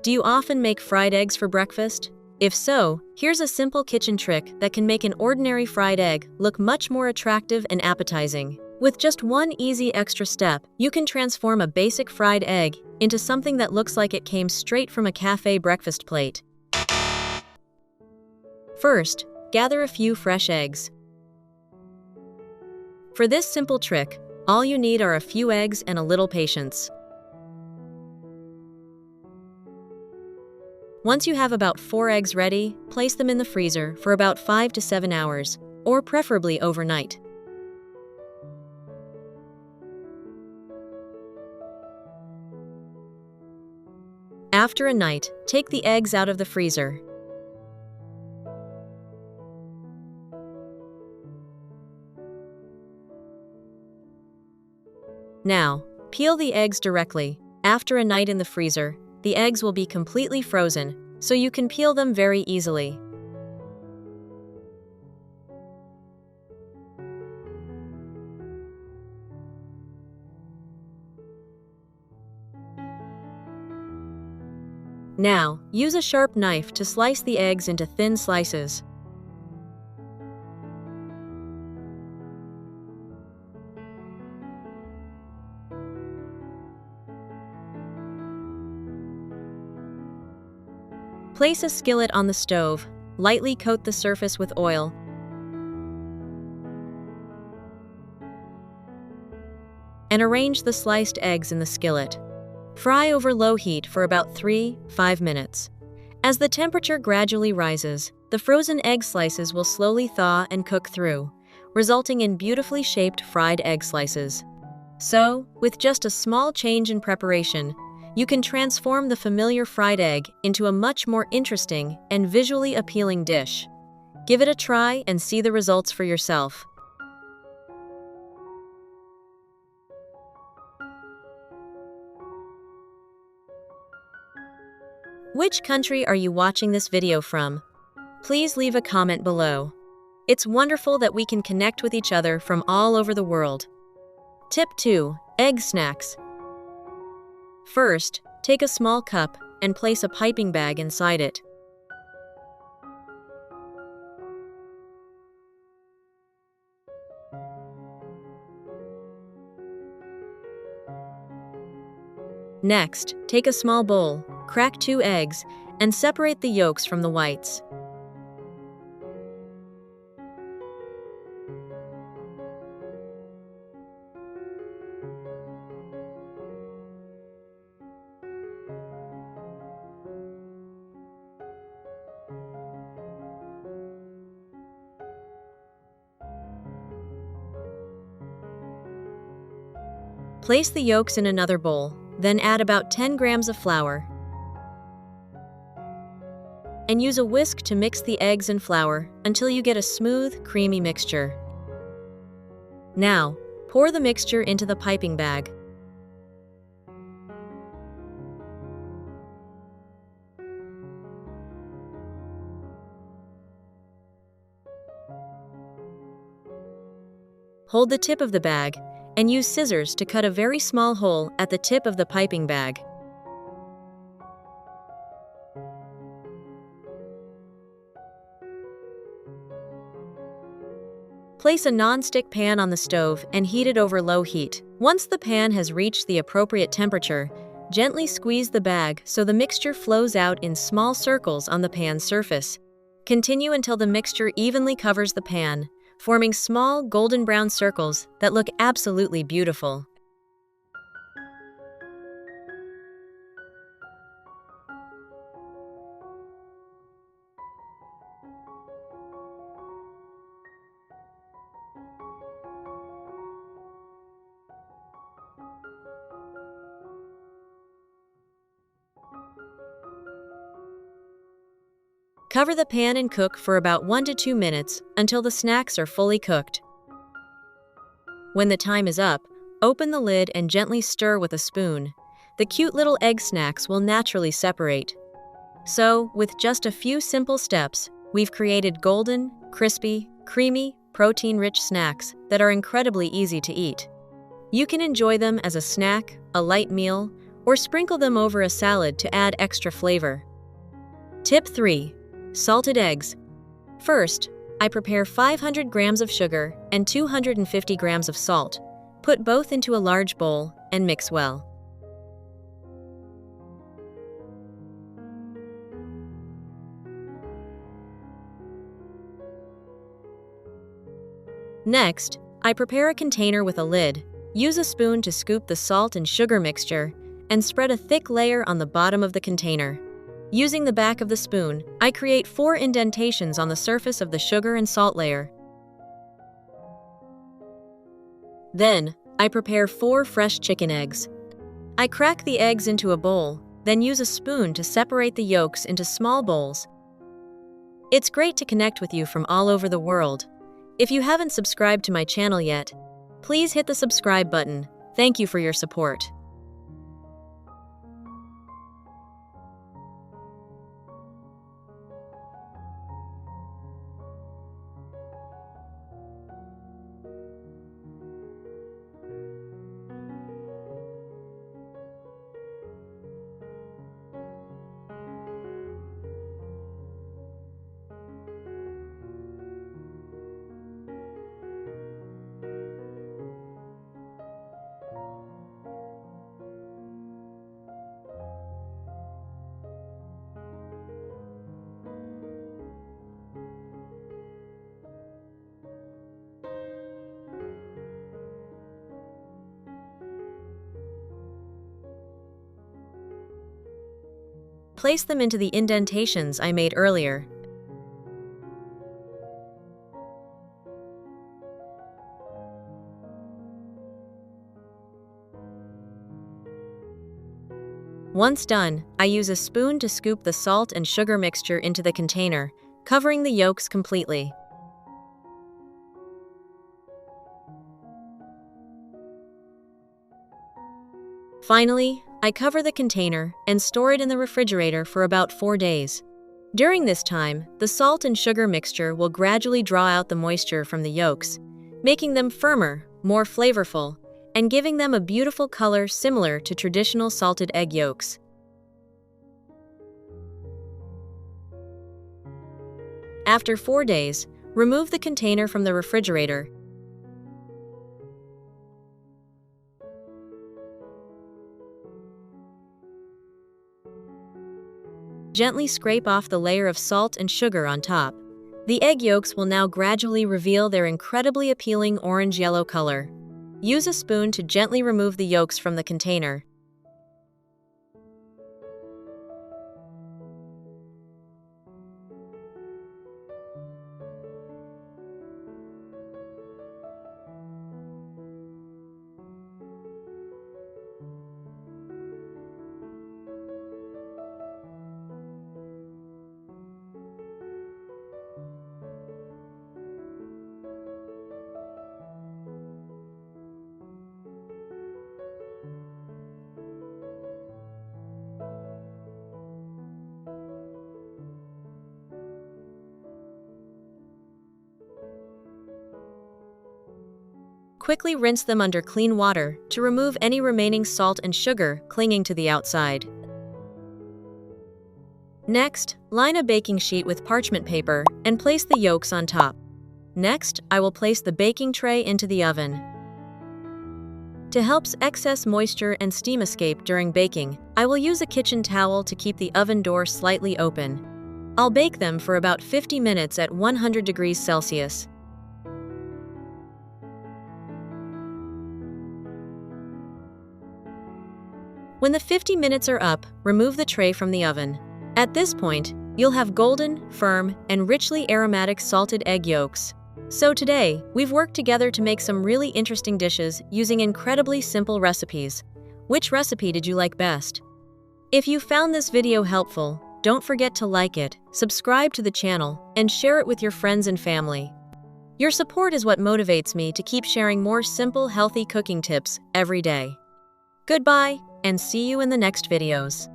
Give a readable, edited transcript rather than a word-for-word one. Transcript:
Do you often make fried eggs for breakfast? If so, here's a simple kitchen trick that can make an ordinary fried egg look much more attractive and appetizing. With just one easy extra step, you can transform a basic fried egg into something that looks like it came straight from a cafe breakfast plate. First, gather a few fresh eggs. For this simple trick, all you need are a few eggs and a little patience. Once you have about 4 eggs ready, place them in the freezer for about 5 to 7 hours, or preferably overnight. After a night, take the eggs out of the freezer. Now, peel the eggs directly. After a night in the freezer, the eggs will be completely frozen, so you can peel them very easily. Now, use a sharp knife to slice the eggs into thin slices. Place a skillet on the stove, lightly coat the surface with oil, and arrange the sliced eggs in the skillet. Fry over low heat for about 3–5 minutes. As the temperature gradually rises, the frozen egg slices will slowly thaw and cook through, resulting in beautifully shaped fried egg slices. So, with just a small change in preparation, you can transform the familiar fried egg into a much more interesting and visually appealing dish. Give it a try and see the results for yourself. Which country are you watching this video from? Please leave a comment below. It's wonderful that we can connect with each other from all over the world. Tip 2. Egg snacks. First, take a small cup and place a piping bag inside it. Next, take a small bowl, crack 2 eggs, and separate the yolks from the whites. Place the yolks in another bowl, then add about 10 grams of flour. And use a whisk to mix the eggs and flour until you get a smooth, creamy mixture. Now, pour the mixture into the piping bag. Hold the tip of the bag and use scissors to cut a very small hole at the tip of the piping bag. Place a non-stick pan on the stove and heat it over low heat. Once the pan has reached the appropriate temperature, gently squeeze the bag so the mixture flows out in small circles on the pan's surface. Continue until the mixture evenly covers the pan, forming small golden brown circles that look absolutely beautiful. Cover the pan and cook for about 1 to 2 minutes until the snacks are fully cooked. When the time is up, open the lid and gently stir with a spoon. The cute little egg snacks will naturally separate. So, with just a few simple steps, we've created golden, crispy, creamy, protein-rich snacks that are incredibly easy to eat. You can enjoy them as a snack, a light meal, or sprinkle them over a salad to add extra flavor. Tip 3. Salted eggs. First, I prepare 500 grams of sugar and 250 grams of salt. Put both into a large bowl and mix well. Next, I prepare a container with a lid. Use a spoon to scoop the salt and sugar mixture and spread a thick layer on the bottom of the container. Using the back of the spoon, I create 4 indentations on the surface of the sugar and salt layer. Then, I prepare 4 fresh chicken eggs. I crack the eggs into a bowl, then use a spoon to separate the yolks into small bowls. It's great to connect with you from all over the world. If you haven't subscribed to my channel yet, please hit the subscribe button. Thank you for your support. Place them into the indentations I made earlier. Once done, I use a spoon to scoop the salt and sugar mixture into the container, covering the yolks completely. Finally, I cover the container and store it in the refrigerator for about 4 days. During this time, the salt and sugar mixture will gradually draw out the moisture from the yolks, making them firmer, more flavorful, and giving them a beautiful color similar to traditional salted egg yolks. After 4 days, remove the container from the refrigerator. Gently scrape off the layer of salt and sugar on top. The egg yolks will now gradually reveal their incredibly appealing orange-yellow color. Use a spoon to gently remove the yolks from the container. Quickly rinse them under clean water to remove any remaining salt and sugar clinging to the outside. Next, line a baking sheet with parchment paper and place the yolks on top. Next, I will place the baking tray into the oven. To help excess moisture and steam escape during baking, I will use a kitchen towel to keep the oven door slightly open. I'll bake them for about 50 minutes at 100 degrees Celsius. When the 50 minutes are up, remove the tray from the oven. At this point, you'll have golden, firm, and richly aromatic salted egg yolks. So today, we've worked together to make some really interesting dishes using incredibly simple recipes. Which recipe did you like best? If you found this video helpful, don't forget to like it, subscribe to the channel, and share it with your friends and family. Your support is what motivates me to keep sharing more simple, healthy cooking tips every day. Goodbye, and see you in the next videos.